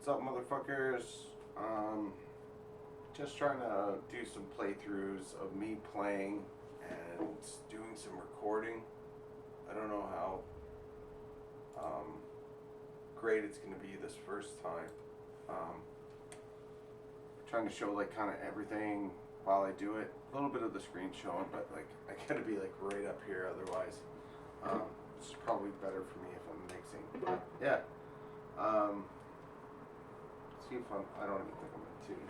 What's up, motherfuckers? Just trying to do some playthroughs of me playing and doing some recording. I don't know how great it's going to be this first time. Trying to show like kind of everything while I do it. A little bit of the screen showing, but like I gotta be like right up here, otherwise it's probably better for me if I'm mixing. But yeah. See if I don't even think I'm in tune.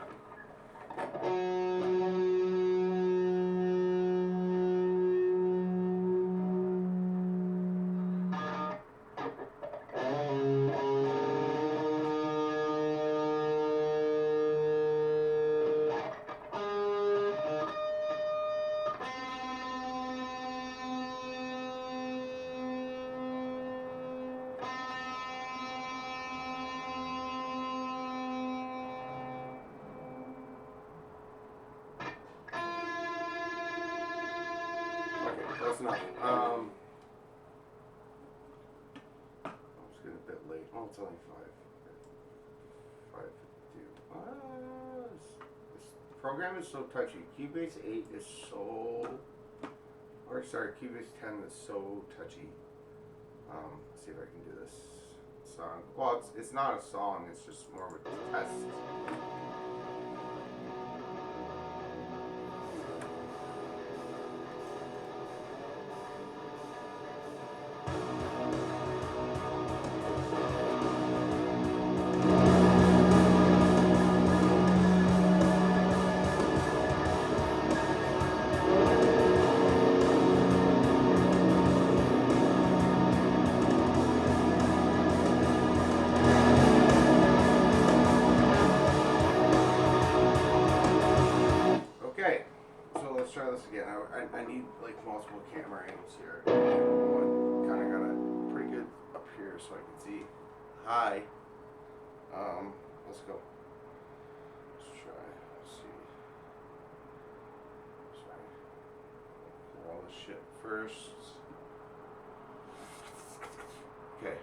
That's enough. I was getting a bit late. Oh, it's only 5:52. This program is so touchy. Cubase 8 is so, or sorry, Cubase 10 is so touchy. Let's see if I can do this song. Well, it's not a song. It's just more of a test. Try this again. I need like multiple camera angles here. Kind of got it pretty good up here so I can see. Hi. Let's go. Let's try. Let's see. Sorry. Clear all this shit first. Okay.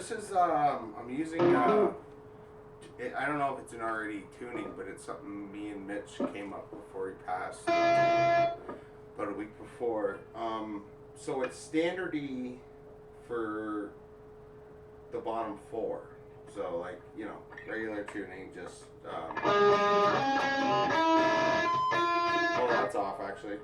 this is I'm using I don't know if it's an already tuning, but it's something me and Mitch came up before he passed about a week before. So it's standard E for the bottom four. So like, you know, regular tuning, just oh, that's off actually.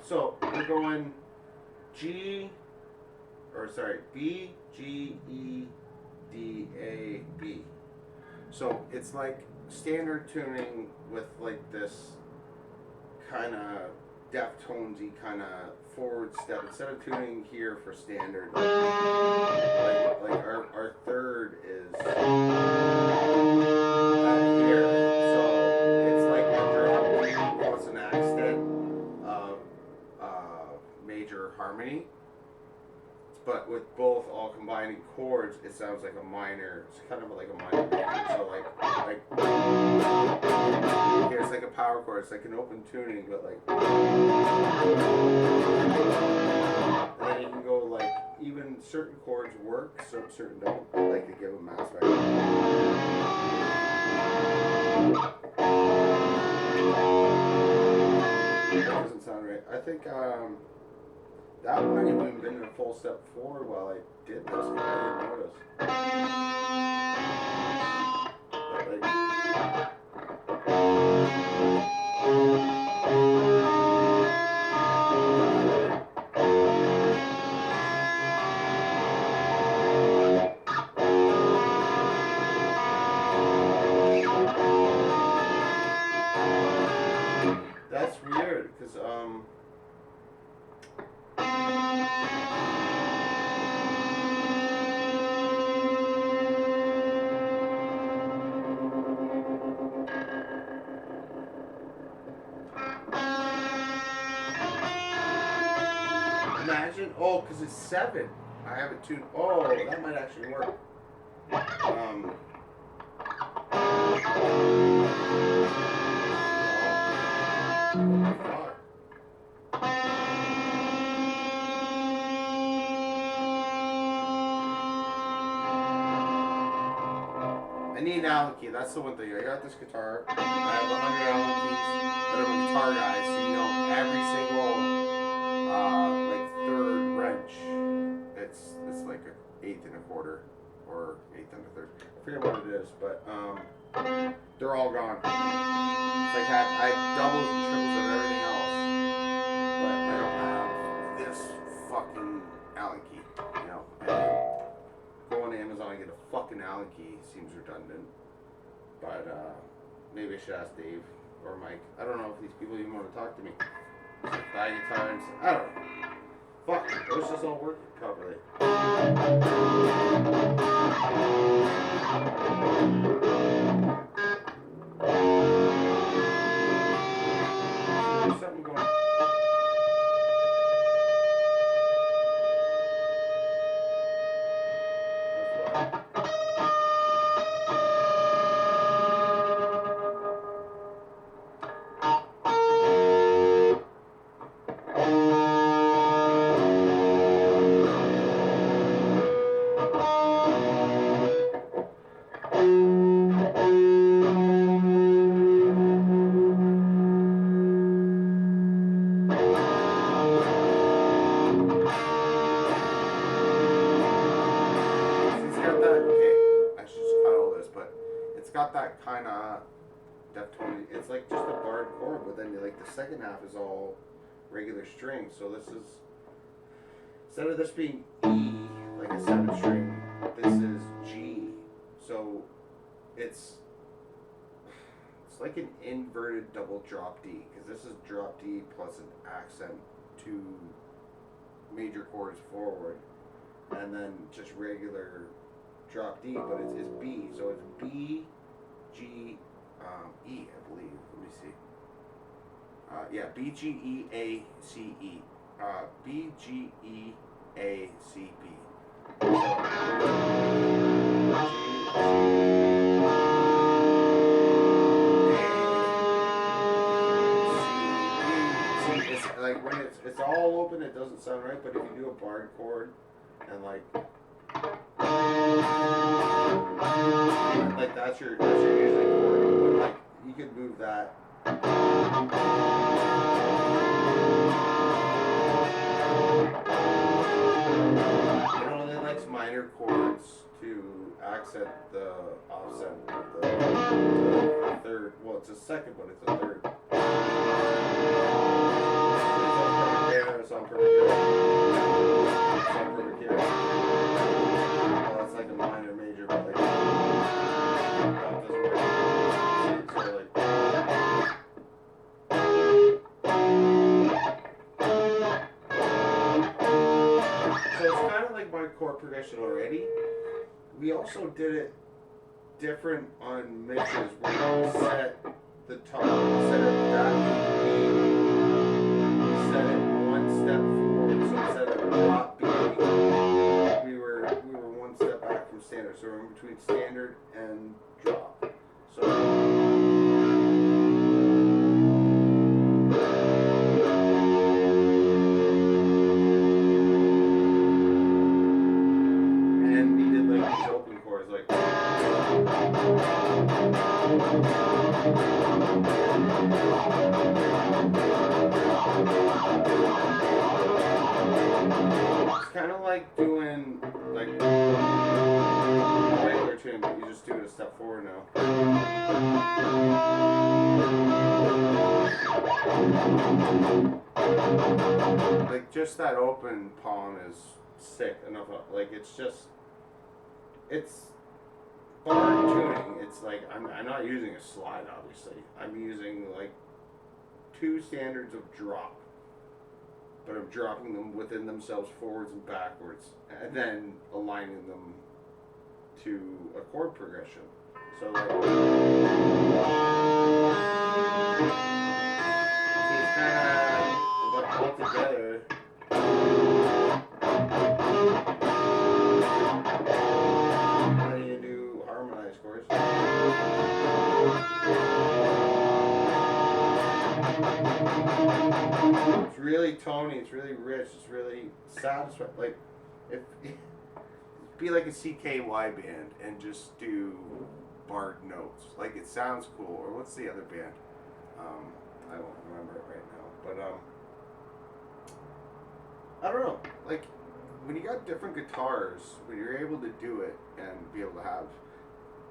So we're going G, or sorry, B, G, E, D, A, B. So it's like standard tuning with like this kind of Deftonesy kind of forward step. Instead of tuning here for standard, like our third is here. So it's like a drop plus an accent of major harmony. But with both all combining chords, it sounds like a minor. It's kind of like a minor major. So like here's like a power chord. It's like an open tuning, but like, and then you can go like even certain chords work, so certain don't. Like to give a mass effect. That doesn't sound right. I think that might have even been a full step forward while I did this. I didn't notice. But like, that's weird because imagine, oh, because it's 7. I have it tuned. Oh, that might actually work. I need an Allen key. That's the one thing. I got this guitar. I have 100 Allen keys, but I'm a guitar guy, so you know every single like third wrench. It's like an 1/8 and a quarter or 1/8 and a third. I forget what it is, but they're all gone. It's like I have doubles and triples of everything else, but I don't have this fucking Allen key. You know. And go on Amazon and get a fucking Allen key seems redundant, but maybe I should ask Dave or Mike. I don't know if these people even want to talk to me. Buy guitars. I don't know. Fuck. Let's just all work properly. There's something going on. Got that kind of Deftone. It's like just a barred chord, but then like the second half is all regular strings. So this is, instead of this being E, like a 7 string, this is G. So it's like an inverted double drop D, because this is drop D plus an accent, 2 major chords forward, and then just regular drop D, but it's B, so it's B, G, E, I believe. Let me see. Yeah, B, G, E, A, C, E. B, G, E, A, C, B. So, it's like when it's all open, it doesn't sound right. But if you do a barred chord and like that's your usually chord. But like you could move that. It only likes minor chords to accent the offset of the third. Well, it's a second, but it's a third. Some perfect here. Some perfect here. Well, that's like a minor major, but like that doesn't work. So like. So it's kind of like my chord progression already. We also did it different on mixes where we set the top, instead of that we set it one step forward. So instead of drop B, we were one step back from standard. So we're in between standard and drop. So it's kind of like doing like a regular tune, but you just do it a step forward now. Like just that open palm is sick enough. Like it's barred tuning. It's like I'm not using a slide, obviously. I'm using like 2 standards of drop, but I'm dropping them within themselves forwards and backwards, and then aligning them to a chord progression. So like, it's kind of all together. Then you do harmonized chords. It's really tony, it's really rich, it's really satisfying. Like, if be like a CKY band and just do barred notes. Like, it sounds cool. Or what's the other band? I won't remember it right now. But, I don't know. Like, when you got different guitars, when you're able to do it and be able to have,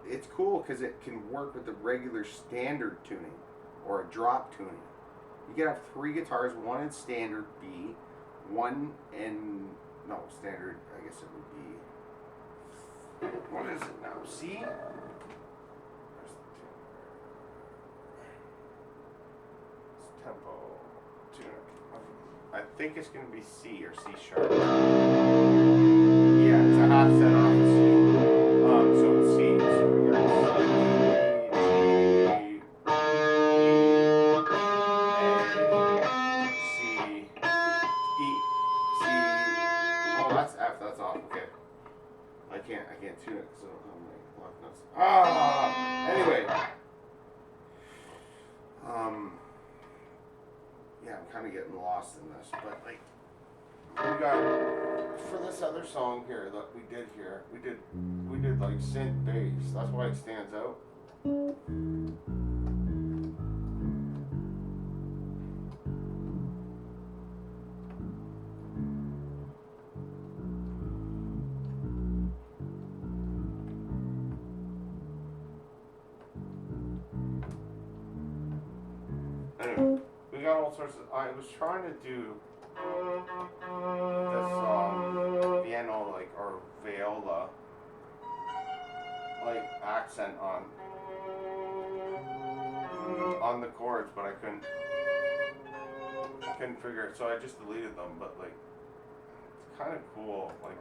it's cool because it can work with the regular standard tuning or a drop tuning. You can have 3 guitars, one in standard B, one in, no, standard, I guess it would be, what is it now, C? It's tempo, tune. I think it's going to be C or C sharp. Yeah, it's a half set off of C. So it's C. So we got C, that's F, that's off, okay. I can't tune it because I don't have my lock nuts. Anyway. Yeah, I'm kind of getting lost in this, but like, we got, for this other song here that we did here, we did like synth bass, that's why it stands out. Anyway, we got all sorts of. I was trying to do this piano, like, or viola, like accent on the chords, but I couldn't figure it, so I just deleted them. But like, it's kind of cool, like.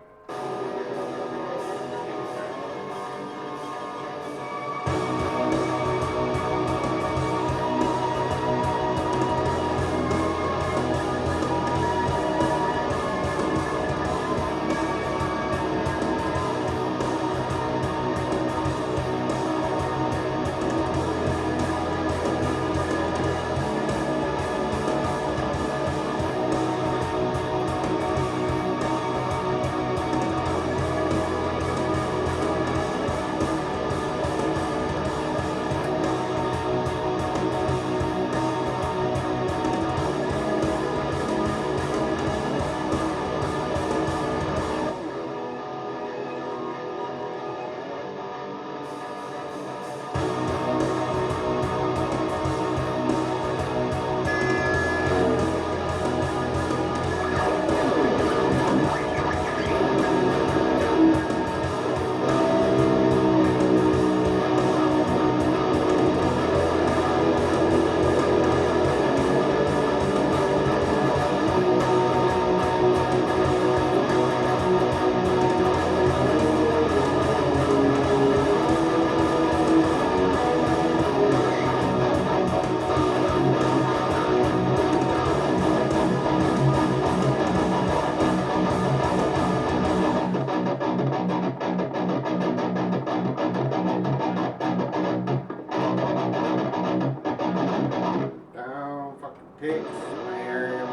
Pigs, my area,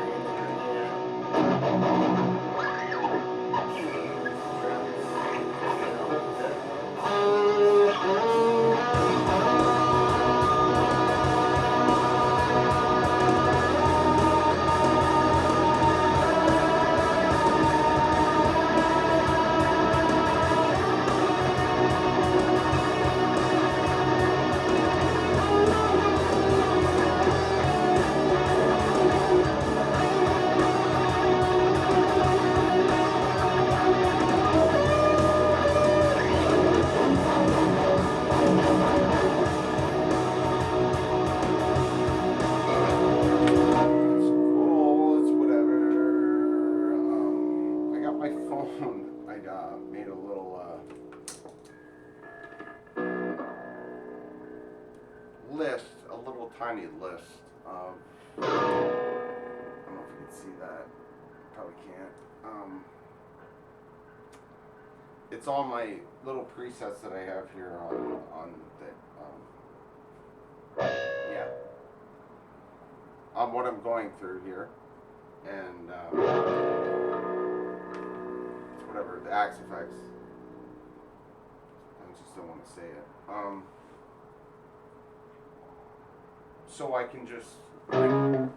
made a little list, a little tiny list of, I don't know if you can see that, probably can't. It's all my little presets that I have here on the, yeah, on what I'm going through here, and whatever, the axe effects. I just don't want to say it. So I can just, like, on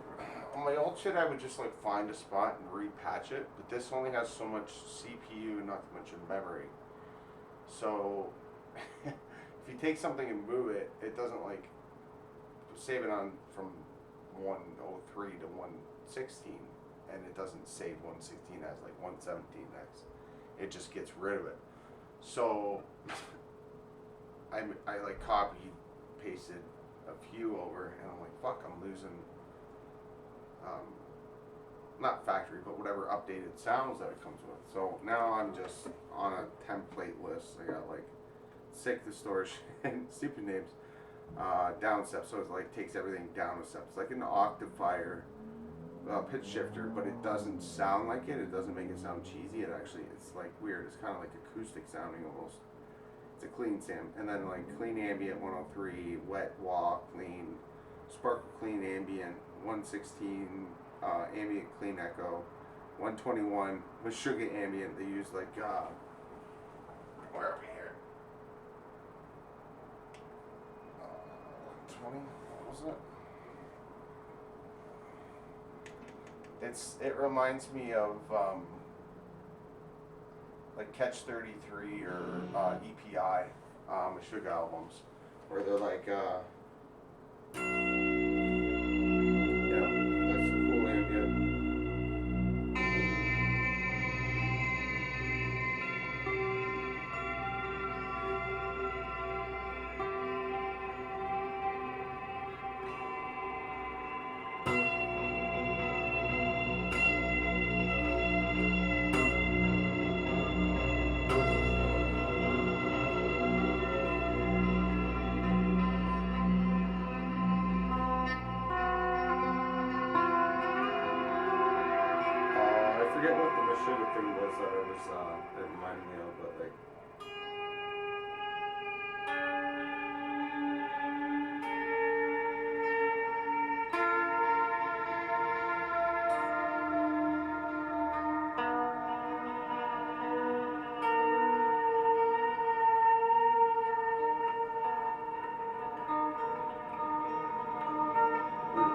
my old shit, I would just like find a spot and repatch it, but this only has so much CPU and not much of memory. So if you take something and move it, it doesn't like save it on from 103 to 116, and it doesn't save 116 as like 117 next. It just gets rid of it. So I like copied, pasted a few over, and I'm like, fuck, I'm losing not factory, but whatever updated sounds that it comes with. So now I'm just on a template list. I got like sick distortion, stupid names, down step. So it like takes everything down a step. It's like an octifier pitch shifter, but it doesn't sound like it. It doesn't make it sound cheesy. It's like weird. It's kind of like acoustic sounding almost. It's a clean sound, and then like clean ambient 103, wet wah clean, sparkle clean ambient 116, ambient clean echo 121 with sugar ambient. They use like where are we here? 120. What was it? It reminds me of like Catch 33 or EPI, Sugar albums, where they're like, yeah, that's a cool ambient. sure the thing was that it was it reminded me of, but like.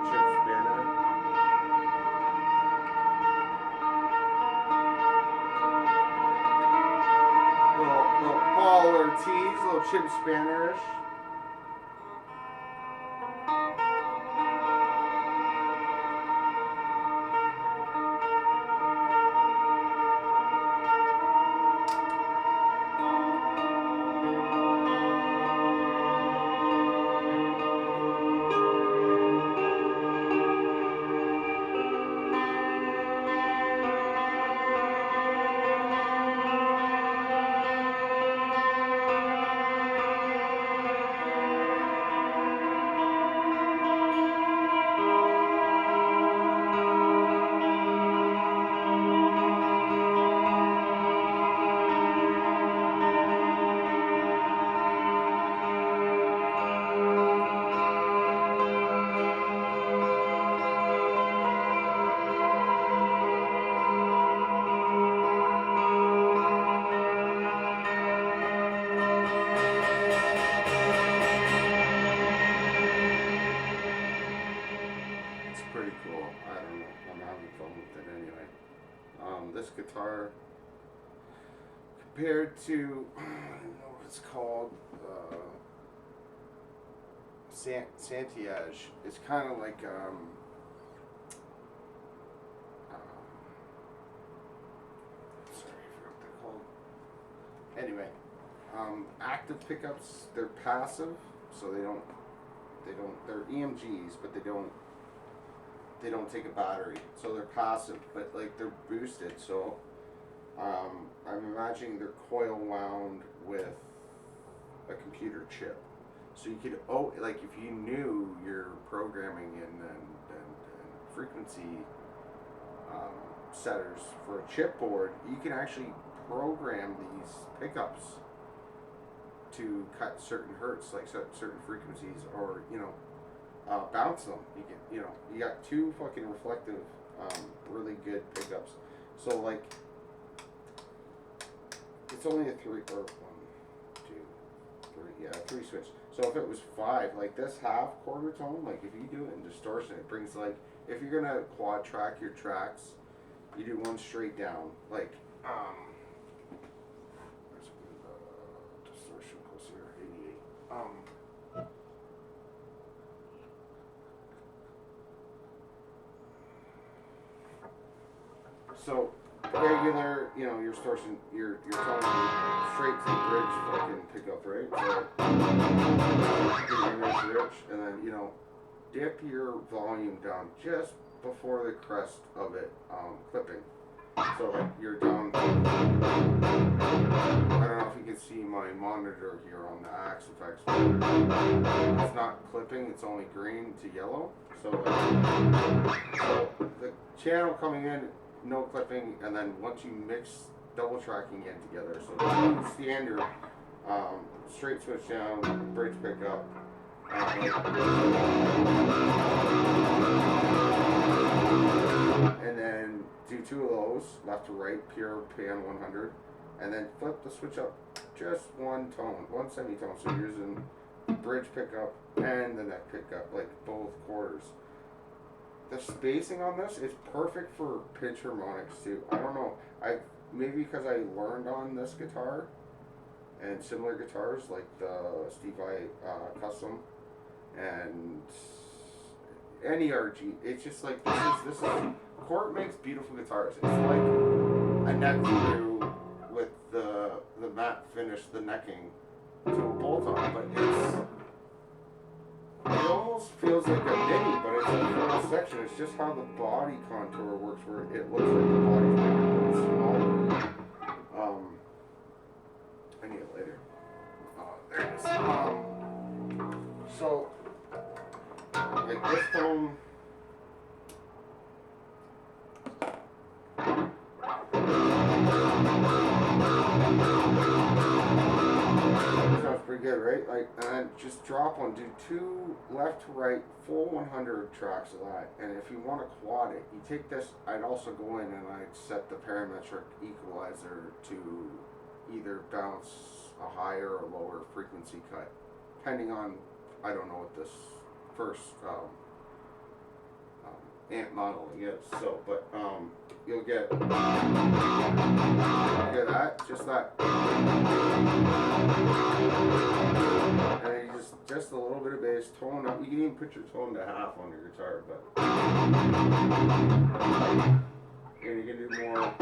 Chip Spanner. Little Paul Ortiz, little Chip Spannerish. Pretty cool. I don't know. I'm having fun with it anyway. This guitar, compared to, I don't know what it's called, Santiage. It's kind of like, sorry, I forgot what they're called. Anyway, active pickups. They're passive, so they don't. They're EMGs, but they don't take a battery, so they're passive, but like they're boosted. So I'm imagining they're coil wound with a computer chip. So you could, like if you knew your programming and frequency setters for a chipboard, you can actually program these pickups to cut certain hertz, like certain frequencies, or bounce them. You got two fucking reflective, really good pickups. So like, it's only a three switch. So if it was 5, like this half quarter tone, like if you do it in distortion, it brings like, if you're gonna quad track your tracks, you do one straight down, like let's put distortion closer, 88. So regular, your distortion, your tone straight to the bridge fucking pickup, right? So rich, and then dip your volume down just before the crest of it clipping. So like you're down. I don't know if you can see my monitor here on the Axe Effects. It's not clipping; it's only green to yellow. So the channel coming in, no clipping, and then once you mix double tracking in together, so standard straight switch down, bridge pickup, and then do 2 of those, left to right, pure pan 100, and then flip the switch up just one tone, one semitone, so you're using bridge pickup and the neck pickup, like both quarters. The spacing on this is perfect for pitch harmonics too. I don't know. Maybe because I learned on this guitar and similar guitars like the Steve Vai Custom and any RG. It's just like this is Court makes beautiful guitars. It's like a neck through with the matte finish, the necking to a bolt on, but it almost feels like a mini, but it's a full section. It's just how the body contour works, where it looks like the body's bigger, but it's smaller. I need it later. There it is. So, like this tone. pretty good, right? Like, and then just drop one, do 2 left to right, full 100 tracks of that. And if you want to quad it, you take this. I'd also go in and I'd set the parametric equalizer to either bounce a higher or lower frequency cut, depending on, I don't know what this first amp modeling is. So, but you'll get that, just that, and then you just a little bit of bass, tone up. You can even put your tone to half on your guitar, but and you can do more.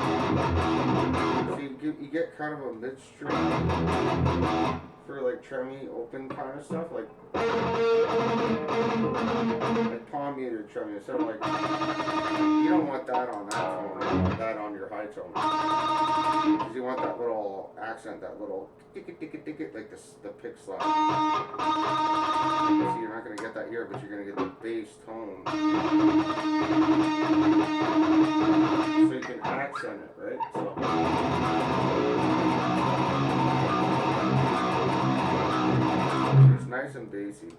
So you get kind of a midstream for like tremmy open kind of stuff, like palm muted tremmy. Instead of like, you don't want that on that tone, you want that on your high tone, because you want that little accent, that little tick it like the pick slide. So you're not going to get that here, but you're going to get the bass tone, so you can accent it, right? So it's nice and bassy.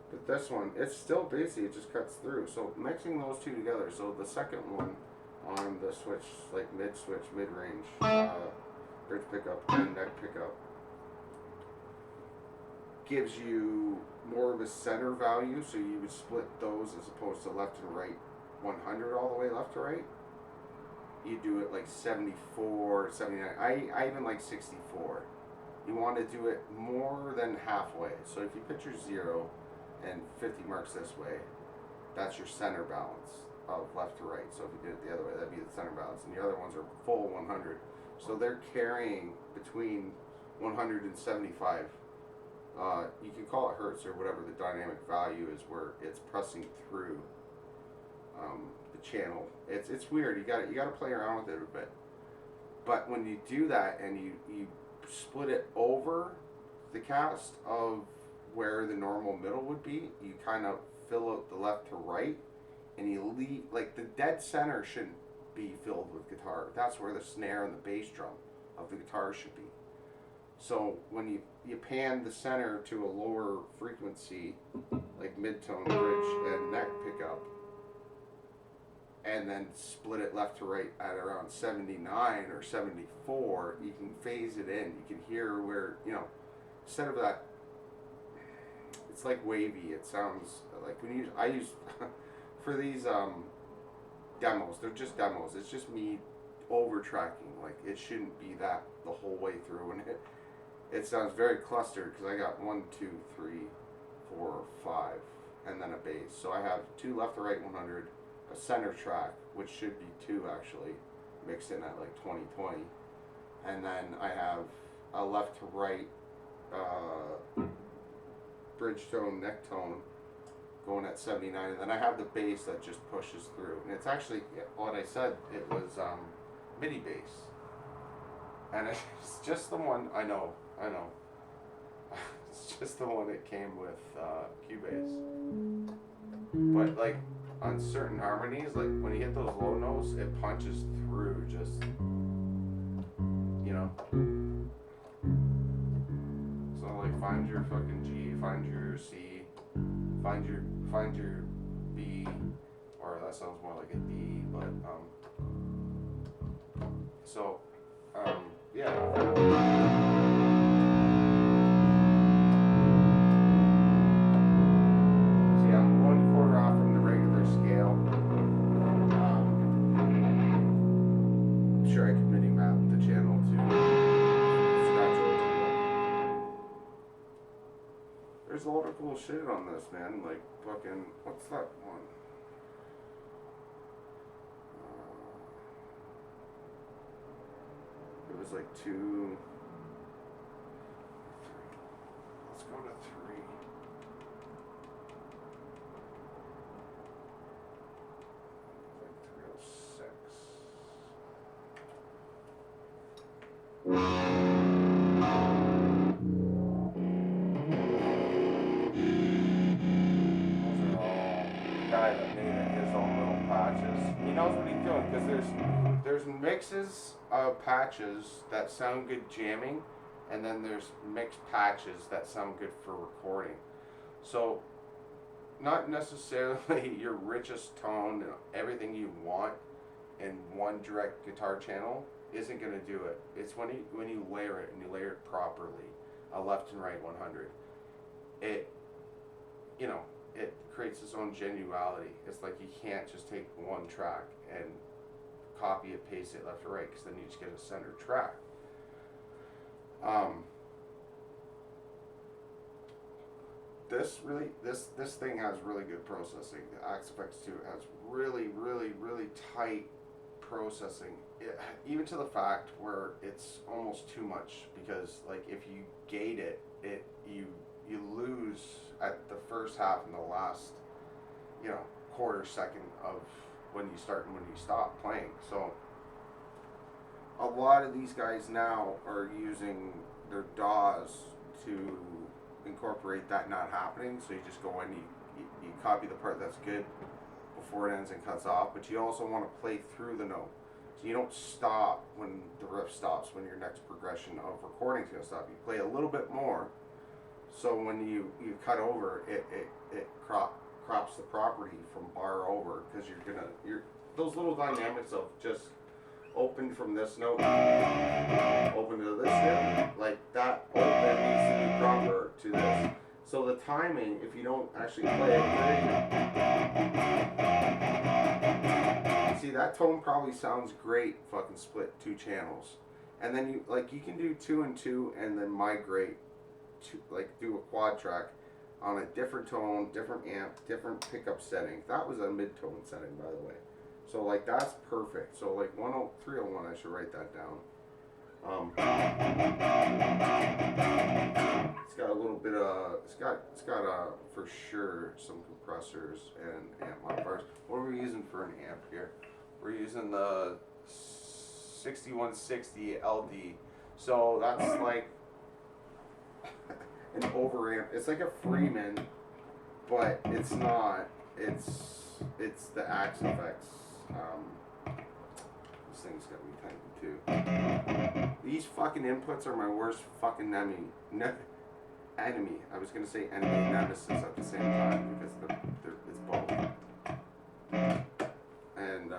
But this one, it's still bassy, it just cuts through. So mixing those two together, so the second one on the switch, like mid-switch, mid-range, bridge pickup and neck pickup, gives you more of a center value, so you would split those as opposed to left and right 100 all the way left to right. You do it like 74, 79, I even like 64. You want to do it more than halfway. So if you picture 0 and 50 marks this way, that's your center balance of left to right. So if you did it the other way, that'd be the center balance. And the other ones are full 100. So they're carrying between 100 and 75. You can call it hertz or whatever the dynamic value is, where it's pressing through the channel. It's weird. You got to play around with it a bit. But when you do that and you split it over the cast of where the normal middle would be, you kind of fill out the left to right, and you leave, like, the dead center shouldn't be filled with guitar. That's where the snare and the bass drum of the guitar should be. So when you pan the center to a lower frequency, like mid-tone, bridge, and neck pickup, and then split it left to right at around 79 or 74, you can phase it in. You can hear where, instead of that, it's like wavy. It sounds like I use for these demos, they're just demos. It's just me over tracking. Like, it shouldn't be that the whole way through, and it sounds very clustered because I got 1, 2, 3, 4, 5, and then a bass. So I have 2 left to right 100, a center track, which should be 2 actually, mixed in at like 20/20, and then I have a left to right bridge tone, neck tone going at 79, and then I have the bass that just pushes through. And it's actually, what I said, it was MIDI bass, and it's just the one. I know it's just the one that came with Cubase. But like on certain harmonies, like when you hit those low notes, it punches through, just so like, find your fucking G, find your C, find your B, or that sounds more like a D, but yeah. See, I'm 1/4 off from the regular scale. I'm sure I can mini map the channel to scratch it. There's a lot of cool shit on this, man. Like, fucking, what's that one? It was like 2, 3. Let's go to 3. Like 306. Guy that made his own little patches. He knows what he's doing, because there's mixes of patches that sound good jamming, and then there's mixed patches that sound good for recording. So not necessarily your richest tone and everything you want in one direct guitar channel isn't going to do it. It's when you layer it and you layer it properly, a left and right 100. It, you know, it creates its own genuality. It's like you can't just take one track and copy it, paste it left or right, because then you just get a center track. This thing has really good processing. The Axe-Fx 2 has really tight processing. Even to the fact where it's almost too much, because like if you gate it, you lose at the first half and the last, quarter second of when you start and when you stop playing. So a lot of these guys now are using their DAWs to incorporate that not happening. So you just go in, you copy the part that's good before it ends and cuts off, but you also want to play through the note. So you don't stop when the riff stops, when your next progression of recording is going to stop. You play a little bit more, so when you cut over, it crops the property from bar over, because you're those little dynamics of just open from this note, open to this note, like that open needs to be proper to this. So the timing, if you don't actually play it, see, that tone probably sounds great, fucking split 2 channels. And then you can do 2 and 2 and then migrate to, like, do a quad track on a different tone, different amp, different pickup setting. That was a mid-tone setting, by the way. So like that's perfect. So like 301, I should write that down. It's got a little bit of, it's got for sure some compressors and amp modifiers. What are we using for an amp here? We're using the 6160 LD. So that's like an over amp. It's like a Freeman, but it's not. It's the Axe-Fx. This thing's got me thinking too. These fucking inputs are my worst fucking enemy. I was gonna say enemy nemesis at the same time, because it's both. And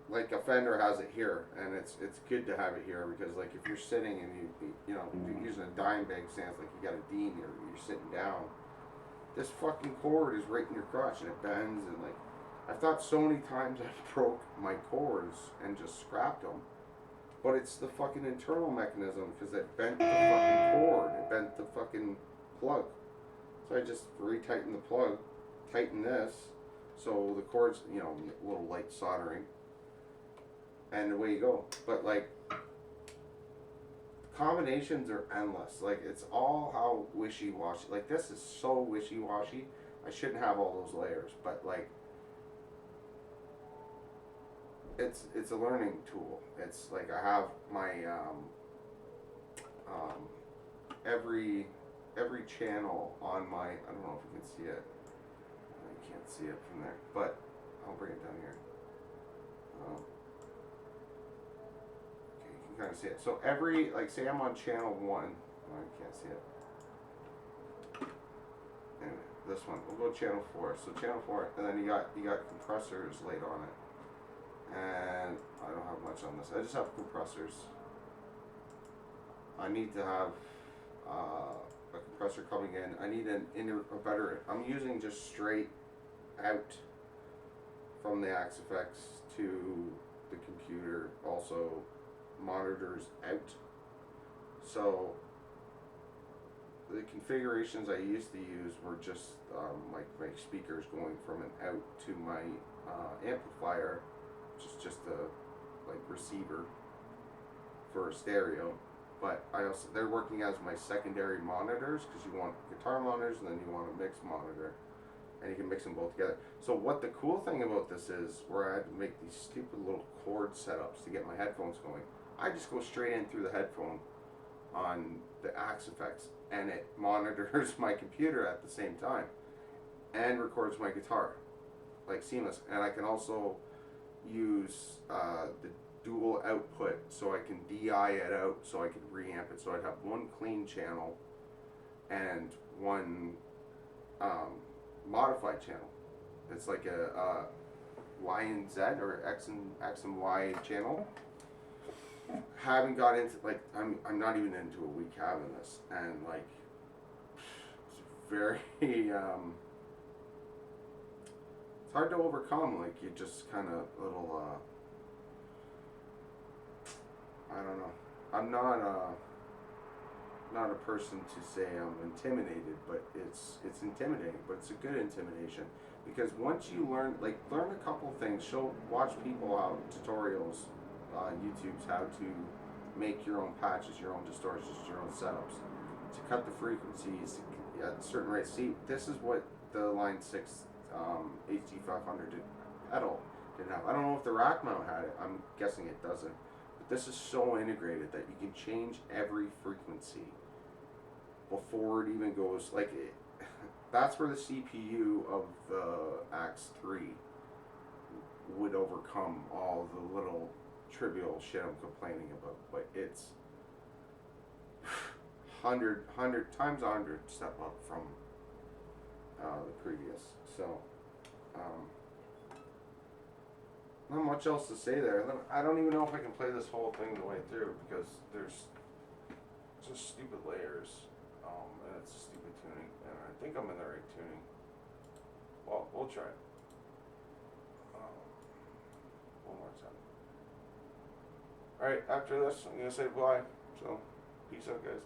like a Fender has it here, and it's good to have it here, because like if you're sitting and you're using a dime bag stance, like you got a Dean here, you're sitting down, this fucking cord is right in your crotch and it bends, and like I've thought so many times I broke my cords and just scrapped them, but it's the fucking internal mechanism, because it bent the fucking cord, it bent the fucking plug. So I just retightened the plug, tighten this, so the cord's, a little light soldering, and away you go. But like, combinations are endless. Like, it's all how wishy-washy. Like, this is so wishy-washy. I shouldn't have all those layers, but like, it's a learning tool. It's like I have my every channel on my, I don't know if you can see it. I can't see it from there, but I'll bring it down here. Okay, you can kind of see it. So every, like, say I'm on channel 1. Oh, I can't see it. Anyway, this one. We'll go channel 4. So channel 4, and then you got compressors laid on it. And I don't have much on this. I just have compressors. I need to have a compressor coming in. I need a better. I'm using just straight out from the Axe-Fx to the computer. Also, monitors out. So the configurations I used to use were just like my speakers going from an out to my amplifier, which is just a like receiver for a stereo. But they're working as my secondary monitors, because you want guitar monitors and then you want a mix monitor, and you can mix them both together. So what the cool thing about this is, where I had to make these stupid little cord setups to get my headphones going, I just go straight in through the headphone on the Axe-Fx, and it monitors my computer at the same time and records my guitar, like seamless. And I can also use the dual output, so I can DI it out, so I can reamp it. So I'd have one clean channel and one modified channel. It's like a Y and Z or X and Y channel. Haven't got into, like, I'm not even into a week having this, and like it's very it's hard to overcome. Like, you just kind of little I don't know. I'm not a person to say I'm intimidated, but it's intimidating, but it's a good intimidation, because once you learn a couple things, watch people out tutorials, YouTube's how to make your own patches, your own distortions, your own setups, to cut the frequencies at certain rates. See, this is what the Line 6 HD500 pedal didn't have. I don't know if the rack mount had it. I'm guessing it doesn't. But this is so integrated that you can change every frequency before it even goes, like, that's where the CPU of the Axe 3 would overcome all the little trivial shit I'm complaining about. But it's 100 times 100 step up from the previous. So not much else to say there. I don't even know if I can play this whole thing the way through, because there's just stupid layers, and it's stupid tuning, and I think I'm in the right tuning. Well, we'll try it. One more time. Alright, after this, I'm going to say bye. So, peace out, guys.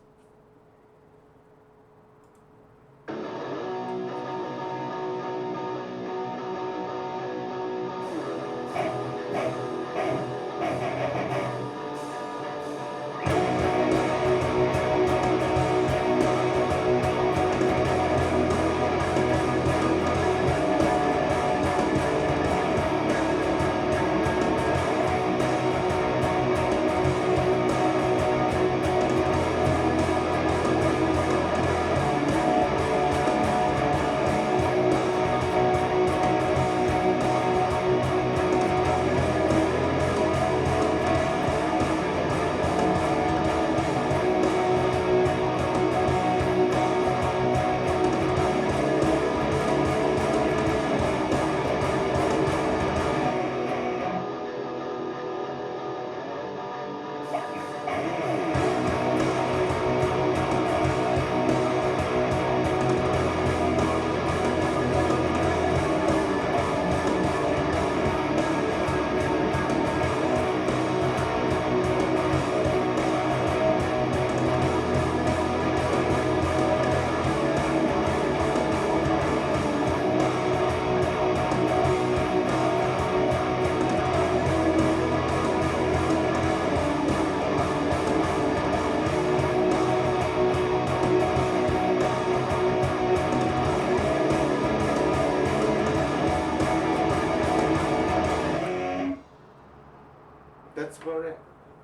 That's about it.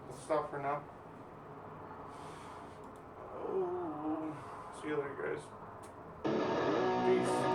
Let's stop for now. Oh, see you later, guys.